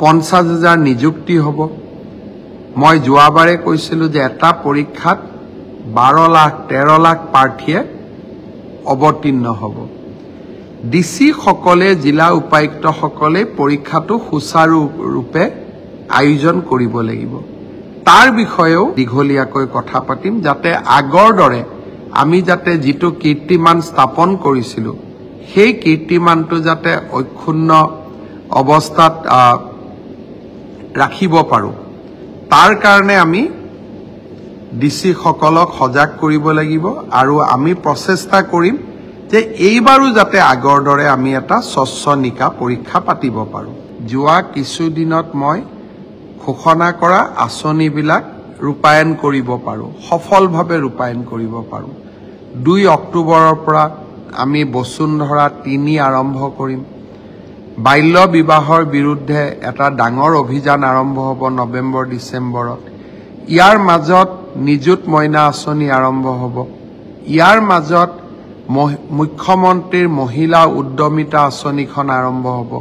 50,000 নিযুক্তি হ'ব। মই যোৱাবাৰে কৈছিলো যে এটা পৰীক্ষাত 12 লাখ 13 লাখ প্ৰাৰ্থীয়ে অৱতীৰ্ণ হ'ব। ডিসি সকলে জিলা উপায়ুক্ত সকলে পৰীক্ষাটো সুচাৰুৰূপে আয়োজন কৰিব লাগিব। তাৰ বিষয়েও দীঘলীয়াকৈ কথা পাতিম যাতে আগৰ দৰে আমি যাতে যিটো কীৰ্তিমান স্থাপন কৰিছিলো সেই কীৰ্তিমানটো যাতে অক্ষুণ্ণ অৱস্থাত ৰাখিব পাৰো। তাৰ কাৰণে আমি ডিসি সকলক সজাগ কৰিব লাগিব আৰু আমি প্ৰচেষ্টা কৰিম যে এইবাৰো যাতে আগৰ দৰে আমি এটা স্বচ্ছ নিকা পৰীক্ষা পাতিব পাৰো। যোৱা কিছুদিনত মই ঘোষণা কৰা আঁচনিবিলাক ৰূপায়ণ কৰিব পাৰো, সফলভাৱে ৰূপায়ণ কৰিব পাৰো। 2 অক্টোবৰৰ পৰা আমি বসুন্ধৰা 3 আৰম্ভ কৰিম। বাল্য বিবাহৰ বিৰুদ্ধে এটা ডাঙৰ অভিযান আৰম্ভ হ'ব নৱেম্বৰ ডিচেম্বৰত। ইয়াৰ মাজত নিযুত মইনা আঁচনি আৰম্ভ হ'ব। ইয়াৰ মাজত মুখ্যমন্ত্ৰীৰ মহিলা উদ্যমিতা আঁচনিখন আৰম্ভ হ'ব।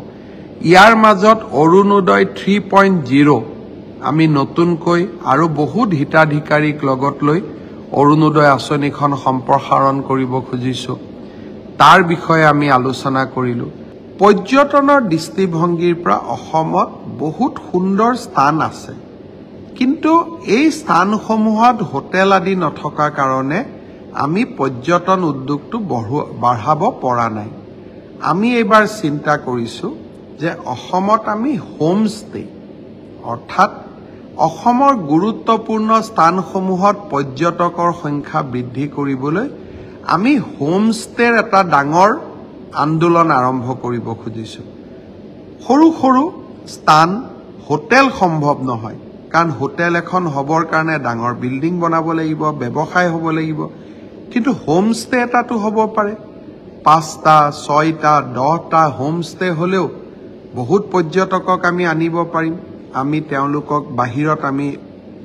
ইয়াৰ মাজত অৰুণোদয় 3.0 আমি নতুনকৈ আৰু বহুত হিতাধিকাৰীক লগত লৈ অৰুণোদয় আঁচনিখন সম্প্ৰসাৰণ কৰিব খুজিছো। তাৰ বিষয়ে আমি আলোচনা কৰিলো। পৰ্যটনৰ দৃষ্টিভংগীৰ পৰা অসমত বহুত সুন্দৰ স্থান আছে, কিন্তু এই স্থানসমূহত হোটেল আদি নথকাৰ কাৰণে আমি পৰ্যটন উদ্যোগটো বঢ়াব পৰা নাই। আমি এইবাৰ চিন্তা কৰিছো যে অসমত আমি হোম ষ্টে অৰ্থাৎ অসমৰ গুৰুত্বপূৰ্ণ স্থানসমূহত পৰ্যটকৰ সংখ্যা বৃদ্ধি কৰিবলৈ আমি হোম ষ্টেৰ এটা ডাঙৰ আন্দোলন আৰম্ভ কৰিব খুজিছো। সৰু সৰু স্থান হোটেল সম্ভৱ নহয়, কাৰণ হোটেল এখন হবৰ কাৰণে ডাঙৰ বিল্ডিং বনাব লাগিব, ব্যৱসায় হ'ব লাগিব, কিন্তু হোম ষ্টে এটাতো হ'ব পাৰে। 5টা 6টা 10টা হোম ষ্টে হ'লেও বহুত পৰ্যটকক আমি আনিব পাৰিম। আমি তেওঁলোকক বাহিৰত আমি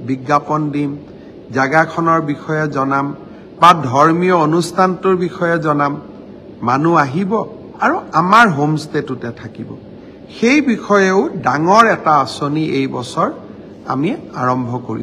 বিজ্ঞাপন দিম, জাগাখনৰ বিষয়ে জনাম বা ধৰ্মীয় অনুষ্ঠানটোৰ বিষয়ে জনাম। মানুহ আহিব আৰু আমাৰ হোম ষ্টেটোতে থাকিব। সেই বিষয়েও ডাঙৰ এটা আঁচনি এই বছৰ আমি আৰম্ভ কৰিম।